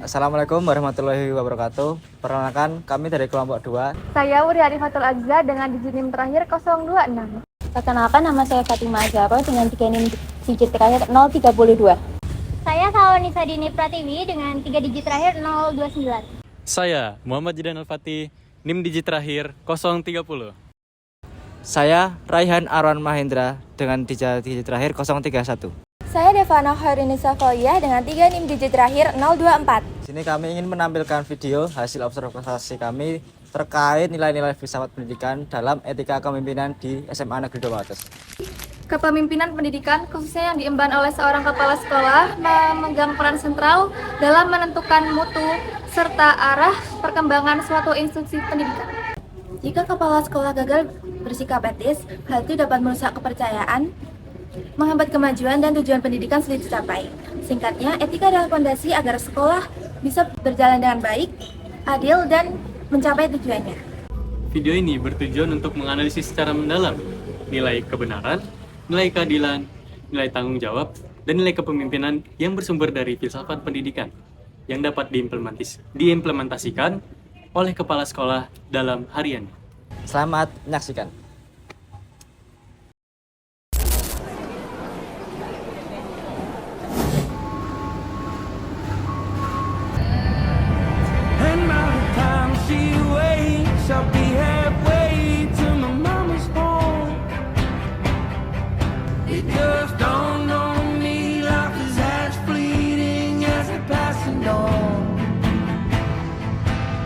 Assalamualaikum warahmatullahi wabarakatuh. Perkenalkan, kami dari kelompok 2. Saya Wuri Harifatul Azza dengan digit NIM terakhir 026. Perkenalkan, nama saya Fatimah Azharo dengan digit terakhir 032. Saya Salonisa Dini Pratiwi dengan 3 digit terakhir 029. Saya Muhammad Jidan Al-Fatih, NIM digit terakhir 030. Saya Raihan Arwan Mahendra dengan digit terakhir 031. Saya Devana Khairinisa Foliyah dengan 3 NIM digit terakhir 024. Di sini kami ingin menampilkan video hasil observasi kami terkait nilai-nilai filsafat pendidikan dalam etika kepemimpinan di SMA Negeri 2 Wates. Kepemimpinan pendidikan, khususnya yang diemban oleh seorang kepala sekolah, memegang peran sentral dalam menentukan mutu serta arah perkembangan suatu institusi pendidikan. Jika kepala sekolah gagal bersikap etis, hal itu dapat merusak kepercayaan, menghambat kemajuan dan tujuan pendidikan sulit dicapai. Singkatnya, etika adalah fondasi agar sekolah bisa berjalan dengan baik, adil, dan mencapai tujuannya. Video ini bertujuan untuk menganalisis secara mendalam nilai kebenaran, nilai keadilan, nilai tanggung jawab, dan nilai kepemimpinan yang bersumber dari filsafat pendidikan yang dapat diimplementasikan oleh kepala sekolah dalam harian. Selamat menyaksikan. And by the time she wakes, I'll be halfway to my mama's home. It just dawned on me, life is as fleeting as a passing dawn.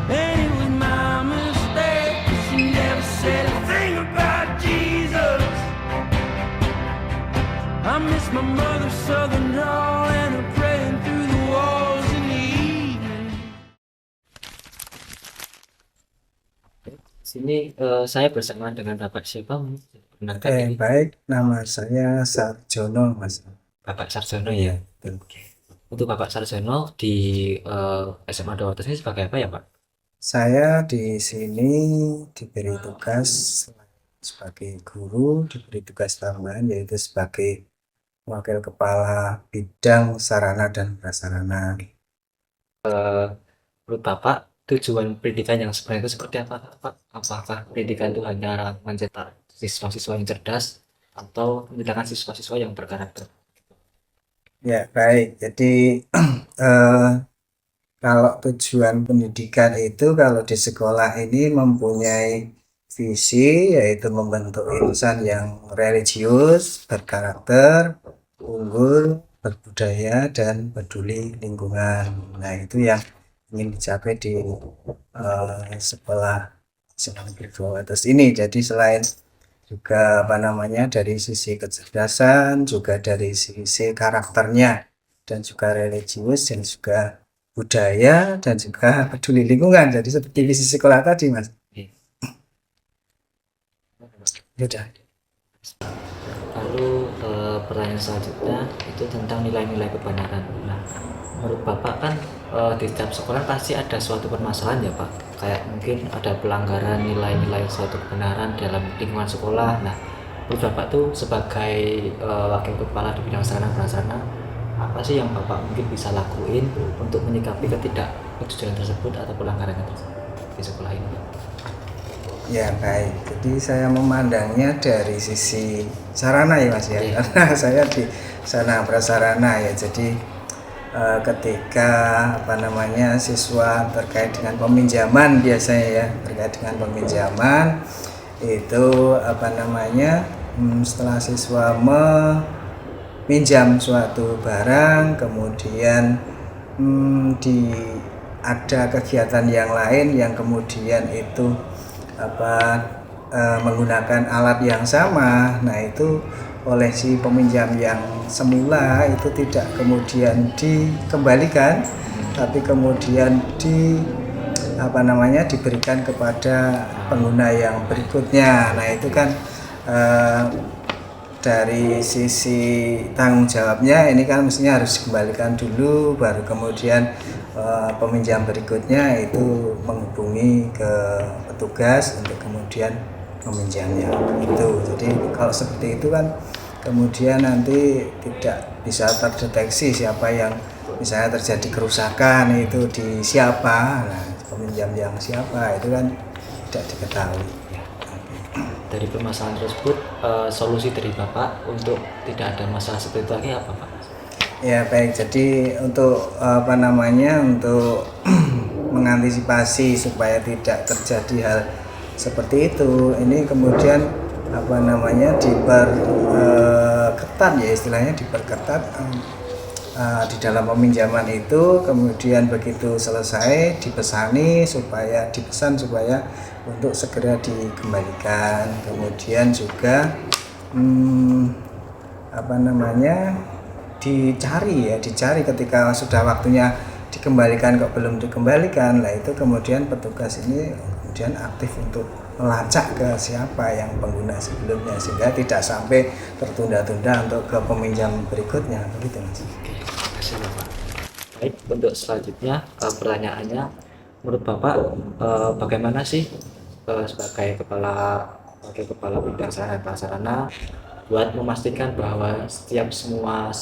And it was my mistake, 'cause she never said a thing about Jesus. I miss my mother's southern drawl and her praying through the walls in the evening. Sini saya bersama dengan Bapak siapa? Benarkah ini Baik, nama saya Sarjono, Mas. Bapak Sarjono ya? Oke. Untuk Bapak Sarjono di SMA 2 Wates ini sebagai apa ya Pak? Saya di sini diberi tugas sebagai guru, diberi tugas tambahan yaitu sebagai wakil kepala bidang sarana dan prasarana. Menurut Bapak, tujuan pendidikan yang sebenarnya itu seperti apa Pak? Apakah pendidikan itu hanya mencetak siswa-siswa yang cerdas atau menjadikan siswa-siswa yang berkarakter? Ya, baik. Jadi kalau tujuan pendidikan itu kalau di sekolah ini mempunyai visi yaitu membentuk insan yang religius, berkarakter, unggul, berbudaya, dan peduli lingkungan. Nah, itu yang ingin dicapai di sekolah SMA Negeri 2 Wates ini. Jadi selain juga dari sisi kecerdasan, juga dari sisi karakternya, dan juga religius, dan juga budaya, dan juga peduli lingkungan. Jadi seperti visi sekolah tadi, Mas. Sudah. Lalu pertanyaan selanjutnya itu tentang nilai-nilai kebenaran. Nah, menurut Bapak kan di setiap sekolah pasti ada suatu permasalahan ya Pak. Kayak mungkin ada pelanggaran nilai-nilai suatu kebenaran dalam lingkungan sekolah. Nah, menurut Bapak tuh sebagai wakil kepala di bidang sarana prasarana, apa sih yang Bapak mungkin bisa lakuin untuk menyikapi ketidaksetujuan tersebut atau pelanggaran tersebut di sekolah ini? Ya, baik. Jadi saya memandangnya dari sisi sarana ya, Mas ya. Karena saya di sarana prasarana ya. Jadi ketika siswa terkait dengan peminjaman biasanya ya, terkait dengan peminjaman itu setelah siswa meminjam suatu barang, kemudian ada kegiatan yang lain yang kemudian itu menggunakan alat yang sama. Nah, itu oleh si peminjam yang semula itu tidak kemudian dikembalikan, tapi kemudian diberikan kepada pengguna yang berikutnya. Nah, itu kan dari sisi tanggung jawabnya ini kan mestinya harus dikembalikan dulu, baru kemudian peminjam berikutnya itu menghubungi ke petugas untuk kemudian meminjamnya itu. Jadi kalau seperti itu kan kemudian nanti tidak bisa terdeteksi siapa yang misalnya terjadi kerusakan itu di siapa, nah peminjam yang siapa itu kan tidak diketahui. Dari permasalahan tersebut, solusi dari Bapak untuk tidak ada masalah seperti itu lagi apa Pak? Ya baik, jadi untuk untuk mengantisipasi supaya tidak terjadi hal seperti itu, ini kemudian diperketat ya, istilahnya diperketat di dalam peminjaman itu. Kemudian begitu selesai dipesan supaya untuk segera dikembalikan. Kemudian juga dicari ketika sudah waktunya dikembalikan kok belum dikembalikan. Lah itu kemudian petugas ini kemudian aktif untuk melacak ke siapa yang pengguna sebelumnya, sehingga tidak sampai tertunda-tunda untuk ke peminjam berikutnya, begitu Mas. Terima kasih Bapak. Baik, untuk selanjutnya pertanyaannya, menurut Bapak bagaimana sih sebagai kepala bidang sarana dan prasarana buat memastikan bahwa setiap semua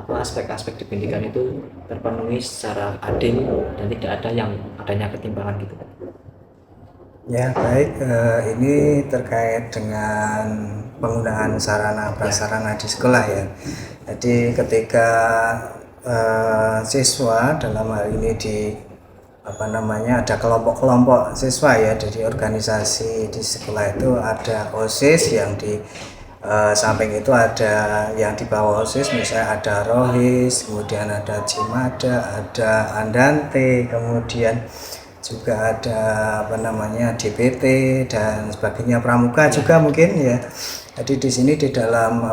aspek-aspek di pendidikan itu terpenuhi secara adil dan tidak ada yang adanya ketimpangan gitu. Ya baik, ini terkait dengan penggunaan sarana prasarana di sekolah ya. Jadi ketika siswa dalam hal ini ada kelompok-kelompok siswa ya, dari organisasi di sekolah itu ada OSIS yang di samping itu ada yang di bawah OSIS, misalnya ada Rohis, kemudian ada Cimada, ada Andante, kemudian juga ada DPT dan sebagainya, Pramuka juga mungkin ya. Jadi di sini di dalam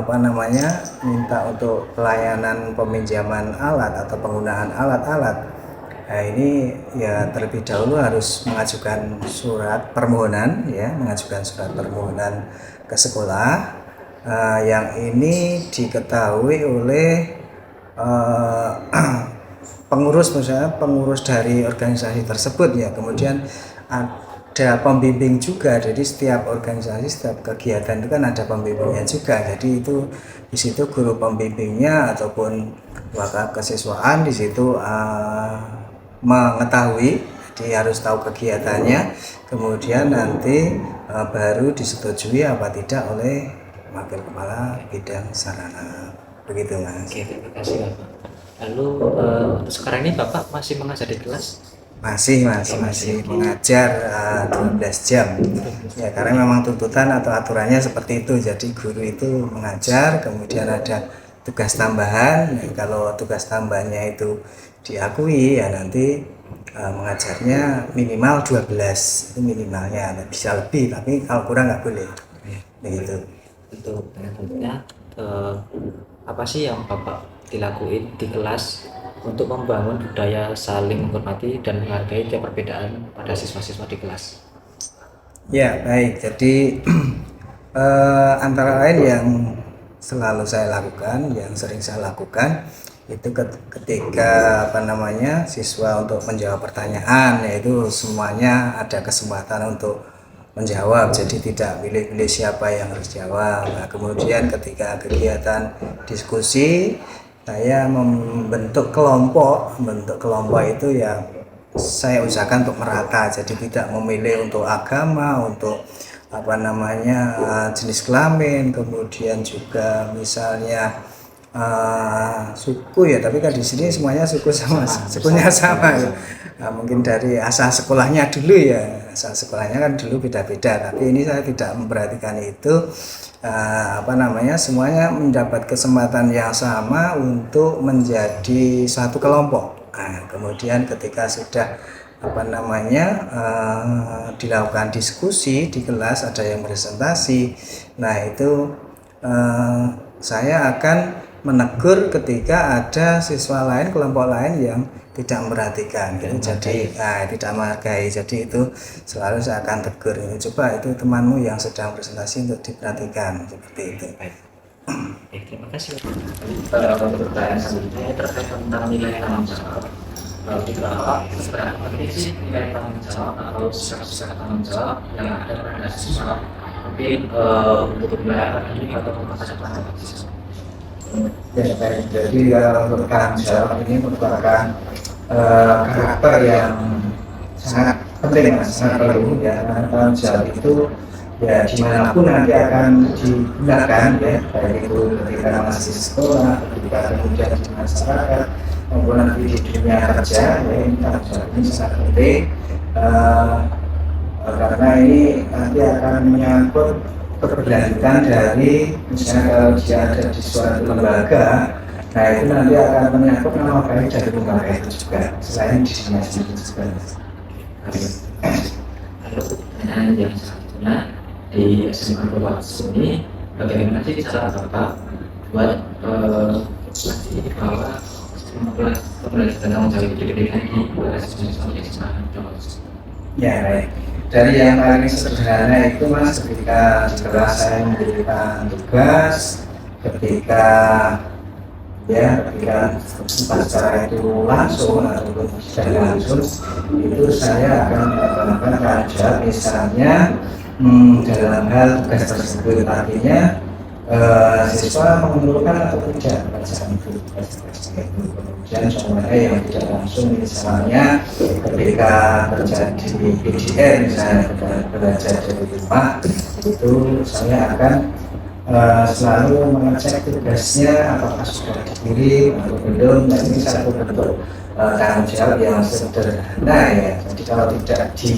minta untuk pelayanan peminjaman alat atau penggunaan alat-alat. Nah ini ya terlebih dahulu harus mengajukan surat permohonan ke sekolah. Yang ini diketahui oleh pengurus dari organisasi tersebut ya. Kemudian ada pembimbing juga, jadi setiap organisasi, setiap kegiatan itu kan ada pembimbingnya juga. Jadi itu di situ guru pembimbingnya ataupun wakil kesiswaan di situ mengetahui, jadi harus tahu kegiatannya, kemudian nanti baru disetujui apa tidak oleh wakil kepala bidang sarana, begitu Mas. Oke, terima kasih Bapak. Lalu untuk sekarang ini Bapak masih mengajar di kelas? Masih mengajar 12 jam ya, karena memang tuntutan atau aturannya seperti itu. Jadi guru itu mengajar, kemudian ada tugas tambahan. Kalau tugas tambahannya itu diakui ya nanti mengajarnya minimal 12 itu minimalnya, bisa lebih tapi kalau kurang nggak boleh begitu. Untuk tentunya apa sih yang Bapak dilakuin di kelas untuk membangun budaya saling menghormati dan menghargai tiap perbedaan pada siswa-siswa di kelas? Ya baik, jadi antara lain yang selalu saya lakukan, yang sering saya lakukan itu ketika siswa untuk menjawab pertanyaan, yaitu semuanya ada kesempatan untuk menjawab, jadi tidak pilih-pilih siapa yang harus jawab. Nah, kemudian ketika kegiatan diskusi, saya membentuk kelompok itu ya saya usahakan untuk merata, jadi tidak memilih untuk agama, untuk jenis kelamin, kemudian juga misalnya suku ya, tapi kan di sini semuanya sukunya sama ya. Nah, mungkin dari asal sekolahnya dulu ya, asal sekolahnya kan dulu beda-beda, tapi ini saya tidak memperhatikan itu. Semuanya mendapat kesempatan yang sama untuk menjadi satu kelompok. Nah, kemudian ketika sudah dilakukan diskusi di kelas, ada yang presentasi, nah itu saya akan menegur ketika ada siswa lain, kelompok lain yang tidak memperhatikan, jadi tidak menghargai. Jadi itu selalu saya akan tegur, coba itu temanmu yang sedang presentasi untuk diperhatikan, seperti itu. Baik, terima kasih. Pertanyaan selanjutnya terkait tentang nilai tanggung jawab. Di Bapak, seberapa penting sih nilai tanggung jawab atau sikap tanggung jawab yang ada pada siswa? Mungkin untuk belajar ini atau masa depan siswa. Ya, baik. Jadi untuk tanggung jawab ini merupakan karakter yang sangat penting, Mas, sangat perlu ya. Karena tanggung jawab itu ya dimanapun nanti akan digunakan ya, baik itu ketika masih sekolah, ketika kemudian di masyarakat, maupun nanti di dunia kerja ya, ini tanggung jawab ini sangat penting. Karena ini nanti akan menyangkut keberlanjutan dari, misalnya kalau dia ada di suatu lembaga, nah itu nanti akan menyangkut nama baik dari lembaga itu juga, selain dirinya sendiri juga. Lalu pertanyaan yang selanjutnya, di SMA Perwakilan ini bagaimana sih cara Bapak buat nanti bahwa pembelajaran tanggung jawab pendidikan di SMA Perwakilan? Ya, baik. Dari yang paling sederhana itu, Mas, ketika di kelas saya memberikan tugas, ketika upacara itu langsung ataupun tidak langsung, itu saya akan melakukan tanggung jawab, misalnya dalam hal tugas tersebut, artinya siswa mengumpulkan atau tidak bacaan itu, kemudian contohnya yang tidak langsung, misalnya ketika terjadi PDR, misalnya belajar dari rumah, itu saya akan selalu mengecek tugasnya apakah sudah dikirim atau belum. Dan ini satu bentuk tanggung jawab yang sederhana ya. Jadi kalau tidak di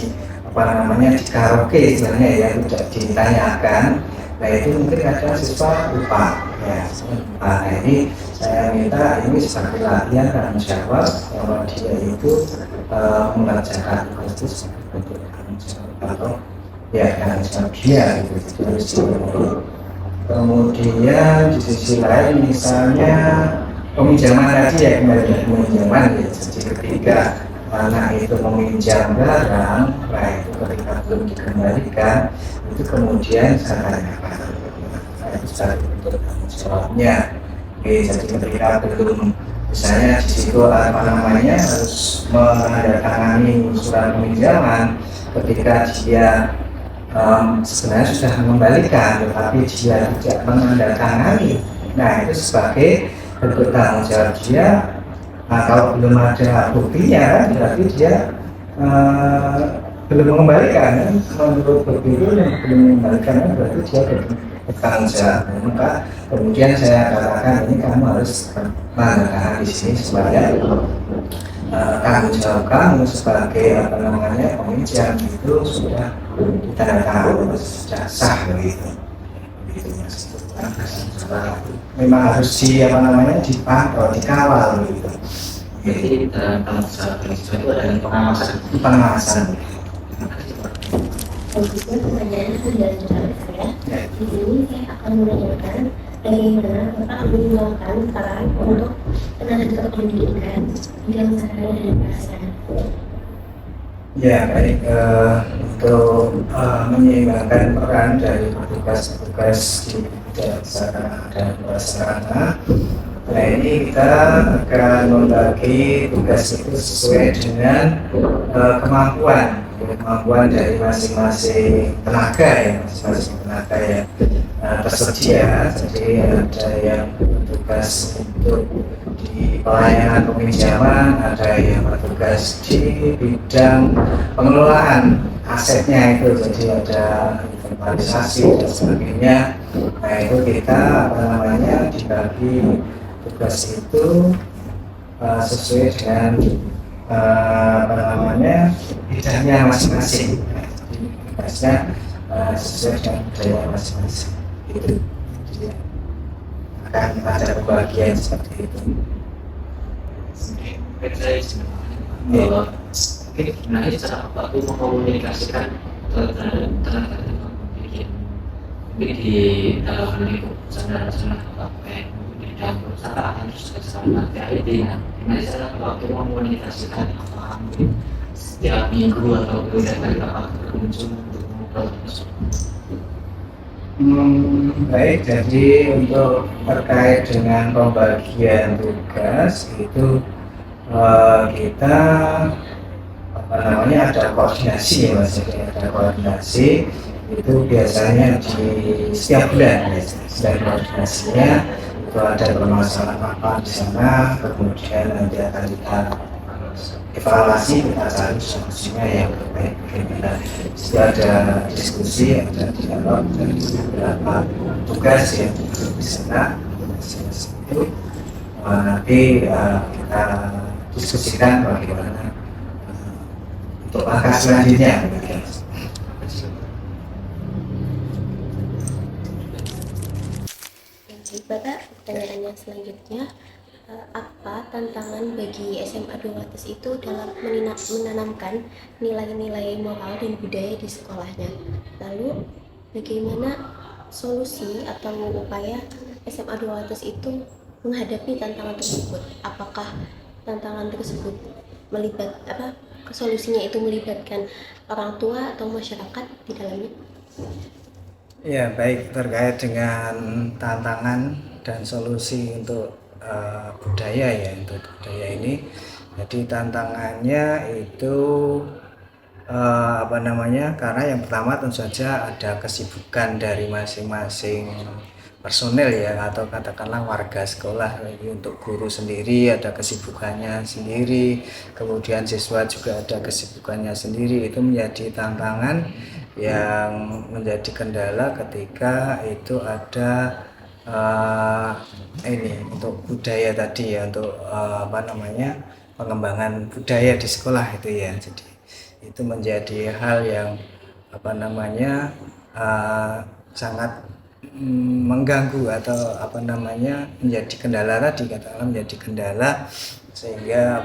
di karaoke istilahnya ya, tidak ditanyakan, nah itu mungkin ada siswa lupa ya. Nah ini saya minta ini sebagai latihan tanggung jawab bahwa dia itu mengerjakan tugas itu sebagai bentuk tanggung jawab atau ya tanggung jawab dia gitu, harus dipenuhi. Kemudian di sisi lain misalnya peminjaman tadi ya, kembali ke peminjaman ya. Jadi ketika anak itu meminjam barang, nah itu ketika belum dikembalikan, itu kemudian saya tanyakan, itu satu bentuk tanggung jawabnya. Jadi ketika belum, misalnya di situ harus menandatangani surat peminjaman, ketika dia sebenarnya sudah mengembalikan, tetapi dia tidak menandatangani, nah itu sebagai bentuk tanggung jawab dia. Nah, kalau belum ada buktinya, berarti dia belum mengembalikan. Menurut bukti itu yang belum mengembalikan, berarti dia bertanggung jawab. Maka kemudian saya katakan ini kamu harus menandatangani di sini supaya tanggung jawab kamu sebagai peminjam itu sudah ditandatangani, sudah sah begitu. Memang harus dipantau, dikawal gitu. Jadi tanggung jawab itu adalah pengawasan. Selanjutnya pertanyaan dari saya. Di sini saya akan menanyakan bagaimana Bapak mengembangkan peran untuk tenaga pendidikan yang sehari dan perasaan. Ya baik, untuk menyeimbangkan peran dari petugas-petugas di sarana dan prasarana. Nah ini kita akan membagi tugas itu sesuai dengan kemampuan dari masing-masing tenaga ya, yang tersedia. Jadi ada yang bertugas untuk di pelayanan peminjaman, ada yang bertugas di bidang pengelolaan asetnya itu, jadi ada inventarisasi dan sebagainya. Nah itu kita dibagi tugas itu sesuai dengan bidangnya masing-masing. Tugasnya sesuai dengan budaya masing-masing. Itu akan ada pembagian seperti itu. Bahwa gimana cara Bapak mengkomunikasikan tenaga pendidikan mungkin di dalam lingkup sana Bapak di dalam perusahaan terus sama IT, gimana cara Bapak mengkomunikasikan apakah mungkin setiap minggu atau beberapa kali Bapak berkunjung untuk ngobrol tersebut? Baik, jadi untuk terkait dengan pembagian tugas itu kita ada koordinasi ya Mas, ada koordinasi itu biasanya di setiap bulan ya. Setiap koordinasinya itu ada permasalahan apa di sana, kemudian nanti akan kita evaluasi, kita cari solusinya yang terbaik bagaimana. Setelah ada diskusi, ada dialog dari beberapa tugas yang di sana itu nanti kita diskusikan bagaimana untuk langkah selanjutnya. Bapak, pertanyaannya selanjutnya, apa tantangan bagi SMA 2 Wates itu dalam menanamkan nilai-nilai moral dan budaya di sekolahnya? Lalu, bagaimana solusi atau upaya SMA 2 Wates itu menghadapi tantangan tersebut? Apakah tantangan tersebut solusinya itu melibatkan orang tua atau masyarakat di dalamnya? Ya, baik, terkait dengan tantangan dan solusi untuk budaya ya, untuk budaya ini. Jadi tantangannya itu karena yang pertama tentu saja ada kesibukan dari masing-masing personel ya, atau katakanlah warga sekolah. Lagi untuk guru sendiri ada kesibukannya sendiri, kemudian siswa juga ada kesibukannya sendiri. Itu menjadi tantangan yang menjadi kendala ketika itu ada untuk budaya tadi ya, untuk pengembangan budaya di sekolah itu ya. Jadi itu menjadi hal yang sangat mengganggu atau menjadi kendala tadi, katakanlah menjadi kendala, sehingga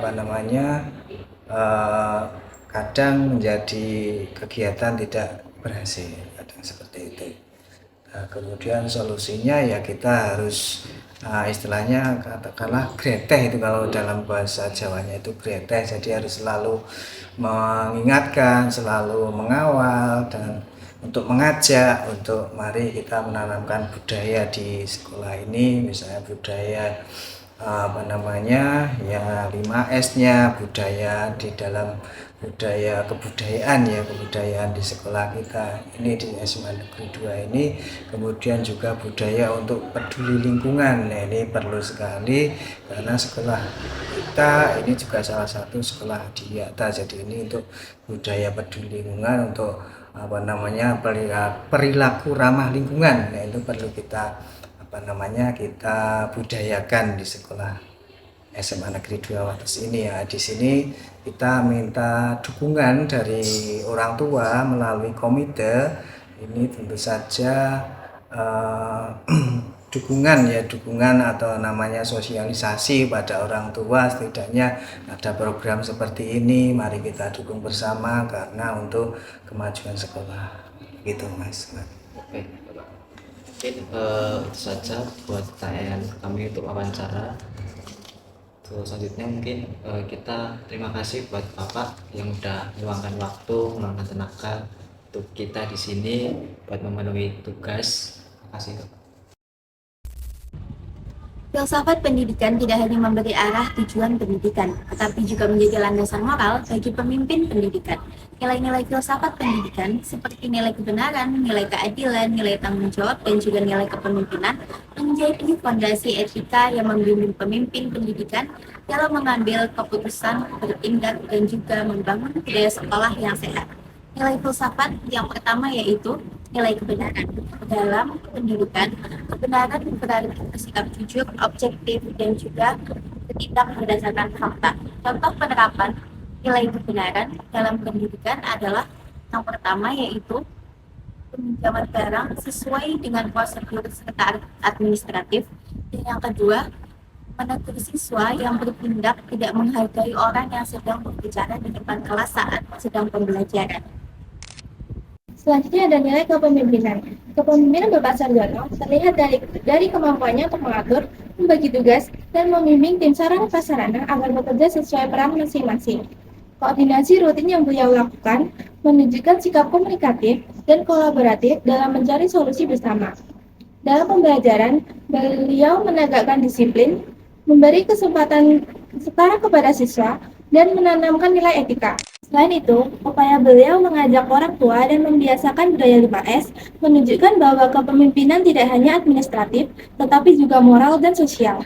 kadang menjadi kegiatan tidak berhasil, kadang seperti itu. Nah, kemudian solusinya ya kita harus istilahnya katakanlah greteh, itu kalau dalam bahasa Jawanya itu greteh. Jadi harus selalu mengingatkan, selalu mengawal, dan untuk mengajak untuk mari kita menanamkan budaya di sekolah ini, misalnya budaya ya 5S-nya, budaya di dalam budaya kebudayaan ya, kebudayaan di sekolah kita ini di SMA Negeri 2 ini. Kemudian juga budaya untuk peduli lingkungan. Nah, ini perlu sekali karena sekolah kita ini juga salah satu sekolah adiwiyata. Jadi ini untuk budaya peduli lingkungan, untuk perilaku ramah lingkungan. Nah, itu perlu kita kita budayakan di sekolah SMA Negeri 2 Wates ini ya. Di sini kita minta dukungan dari orang tua melalui komite. Ini tentu saja dukungan atau namanya sosialisasi pada orang tua. Setidaknya ada program seperti ini, mari kita dukung bersama karena untuk kemajuan sekolah gitu Mas. Oke, mungkin itu saja buat pertanyaan kami untuk wawancara. Terus selanjutnya mungkin kita terima kasih buat Bapak yang udah meluangkan waktu, meluangkan tenaga untuk kita di sini buat memenuhi tugas. Terima kasih. Filsafat pendidikan tidak hanya memberi arah tujuan pendidikan, tetapi juga menjadi landasan moral bagi pemimpin pendidikan. Nilai-nilai filsafat pendidikan seperti nilai kebenaran, nilai keadilan, nilai tanggung jawab, dan juga nilai kepemimpinan menjadi fondasi etika yang membimbing pemimpin pendidikan dalam mengambil keputusan, bertindak, dan juga membangun budaya sekolah yang sehat. Nilai filsafat yang pertama yaitu nilai kebenaran. Dalam pendidikan, kebenaran berarti bersikap jujur, objektif, dan juga bertindak berdasarkan fakta. Contoh penerapan nilai kebenaran dalam pendidikan adalah yang pertama yaitu peminjaman barang sesuai dengan prosedur serta administratif, dan yang kedua menegur siswa yang bertindak tidak menghargai orang yang sedang berbicara di depan kelas saat sedang pembelajaran. Selanjutnya ada nilai kepemimpinan. Kepemimpinan berbasis Dono terlihat dari kemampuannya untuk mengatur, membagi tugas, dan membimbing tim sarana prasarana agar bekerja sesuai peran masing-masing. Koordinasi rutin yang beliau lakukan menunjukkan sikap komunikatif dan kolaboratif dalam mencari solusi bersama. Dalam pembelajaran, beliau menegakkan disiplin, memberi kesempatan setara kepada siswa, dan menanamkan nilai etika. Selain itu, upaya beliau mengajak orang tua dan membiasakan budaya 5S menunjukkan bahwa kepemimpinan tidak hanya administratif, tetapi juga moral dan sosial.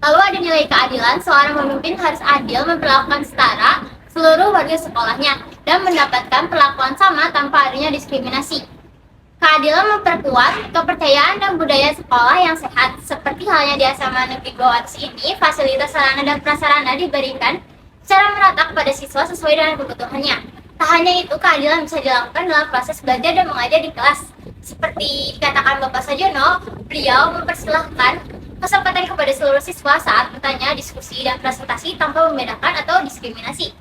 Lalu ada nilai keadilan, seorang pemimpin harus adil memperlakukan setara seluruh warga sekolahnya dan mendapatkan perlakuan sama tanpa adanya diskriminasi. Keadilan memperkuat kepercayaan dan budaya sekolah yang sehat. Seperti halnya di SMA Negeri 2 Wates ini, fasilitas sarana dan prasarana diberikan secara merata kepada siswa sesuai dengan kebutuhannya. Tak hanya itu, keadilan bisa dilakukan dalam proses belajar dan mengajar di kelas. Seperti dikatakan Bapak Sajono, beliau mempersilahkan kesempatan kepada seluruh siswa saat bertanya, diskusi, dan presentasi tanpa membedakan atau diskriminasi.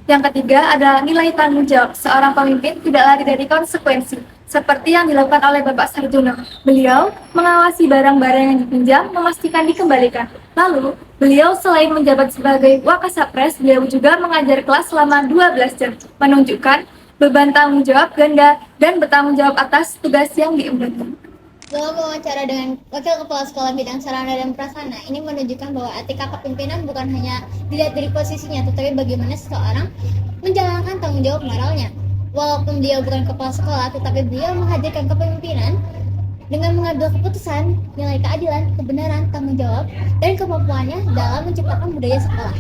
Yang ketiga adalah nilai tanggung jawab. Seorang pemimpin tidak lari dari konsekuensi, seperti yang dilakukan oleh Bapak Sarjono. Beliau mengawasi barang-barang yang dipinjam, memastikan dikembalikan. Lalu, beliau selain menjabat sebagai Wakasapres, beliau juga mengajar kelas selama 12 jam, menunjukkan beban tanggung jawab ganda dan bertanggung jawab atas tugas yang diemban. Dalam wawancara dengan Wakil Kepala Sekolah Bidang Sarana dan Prasarana, ini menunjukkan bahwa etika kepemimpinan bukan hanya dilihat dari posisinya, tetapi bagaimana seseorang menjalankan tanggung jawab moralnya. Walaupun beliau bukan kepala sekolah, tetapi beliau menghadirkan kepemimpinan dengan mengambil keputusan, nilai keadilan, kebenaran, tanggung jawab, dan kemampuannya dalam menciptakan budaya sekolah.